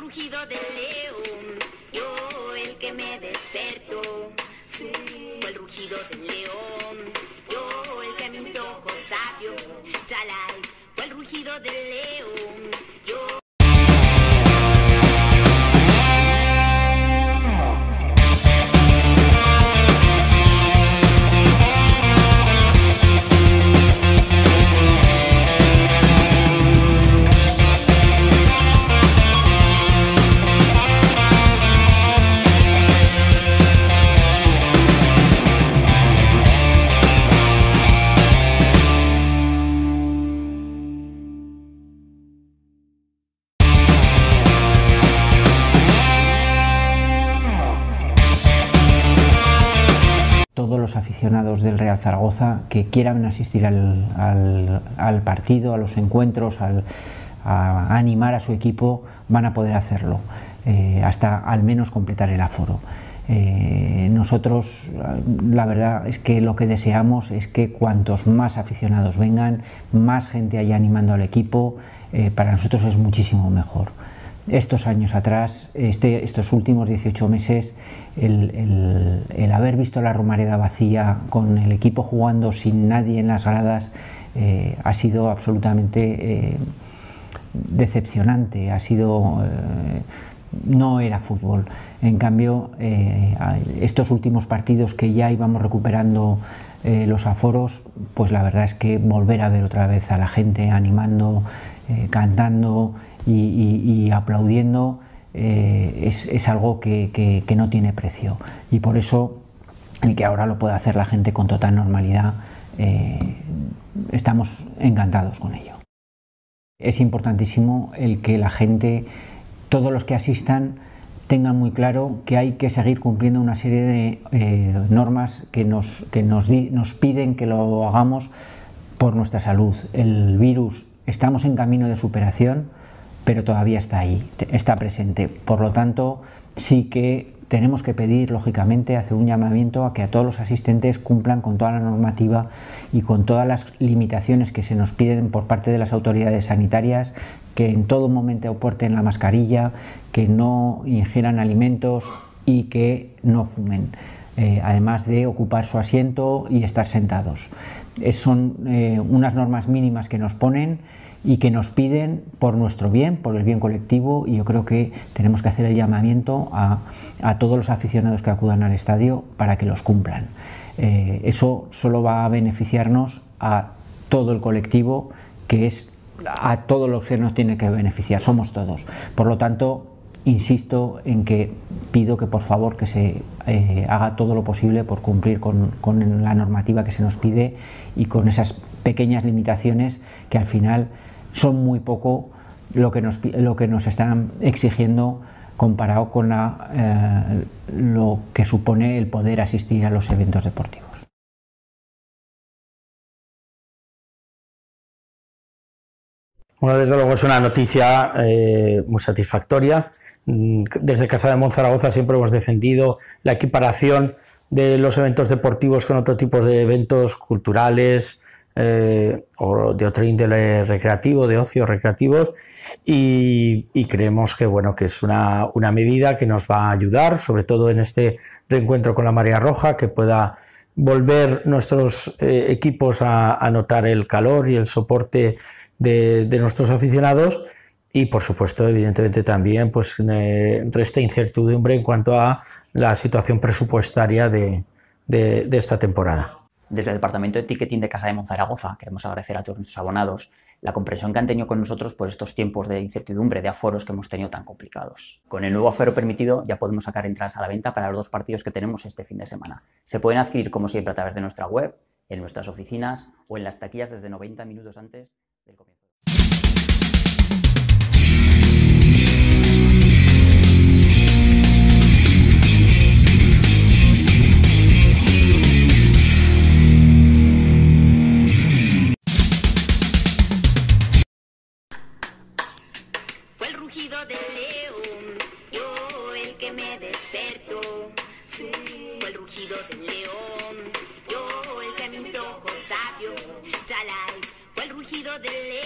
rugido del león, yo el que me despertó. Fue el rugido del león, yo el que mis ojos abrió. Chalai, fue el rugido del león, yo. Todos los aficionados del Real Zaragoza que quieran asistir al partido, a los encuentros, a animar a su equipo, van a poder hacerlo, hasta al menos completar el aforo. Nosotros, la verdad es que lo que deseamos es que cuantos más aficionados vengan, más gente haya animando al equipo, para nosotros es muchísimo mejor. Estos años atrás, estos últimos 18 meses, el haber visto la Romareda vacía, con el equipo jugando sin nadie en las gradas, ha sido absolutamente decepcionante, no era fútbol. En cambio, estos últimos partidos que ya íbamos recuperando los aforos, pues la verdad es que volver a ver otra vez a la gente animando, cantando y aplaudiendo es algo que no tiene precio, y por eso el que ahora lo pueda hacer la gente con total normalidad, estamos encantados con ello. Es importantísimo el que la gente, todos los que asistan, tengan muy claro que hay que seguir cumpliendo una serie de normas que nos piden que lo hagamos por nuestra salud. El virus, estamos en camino de superación, pero todavía está ahí, está presente. Por lo tanto, sí que tenemos que pedir, lógicamente, hacer un llamamiento a que a todos los asistentes cumplan con toda la normativa y con todas las limitaciones que se nos piden por parte de las autoridades sanitarias, que en todo momento porten la mascarilla, que no ingieran alimentos y que no fumen, además de ocupar su asiento y estar sentados. Son unas normas mínimas que nos ponen y que nos piden por nuestro bien, por el bien colectivo, y yo creo que tenemos que hacer el llamamiento a todos los aficionados que acudan al estadio para que los cumplan. Eso solo va a beneficiarnos a todo el colectivo, que es a todos los que nos tiene que beneficiar, somos todos. Por lo tanto, insisto en que pido que por favor que se haga todo lo posible por cumplir con la normativa que se nos pide y con esas pequeñas limitaciones que al final son muy poco lo que nos están exigiendo comparado con lo que supone el poder asistir a los eventos deportivos. Bueno, desde luego es una noticia muy satisfactoria. Desde Casa de Monzaragoza siempre hemos defendido la equiparación de los eventos deportivos con otro tipo de eventos culturales o de otro índole recreativo, de ocio recreativos, y creemos que, bueno, que es una medida que nos va a ayudar, sobre todo en este reencuentro con la Marea Roja, que pueda volver nuestros equipos a notar el calor y el soporte de nuestros aficionados, y por supuesto, evidentemente también pues resta incertidumbre en cuanto a la situación presupuestaria de esta temporada. Desde el Departamento de Ticketing de Casa de Monzaragoza queremos agradecer a todos nuestros abonados la comprensión que han tenido con nosotros por estos tiempos de incertidumbre, de aforos que hemos tenido tan complicados. Con el nuevo aforo permitido ya podemos sacar entradas a la venta para los 2 partidos que tenemos este fin de semana. Se pueden adquirir como siempre a través de nuestra web, en nuestras oficinas o en las taquillas desde 90 minutos antes del comienzo. Fue el rugido del león, yo el que me despertó. Fue el rugido del león, yo el que mis ojos abrió. Chalai, fue el rugido del león.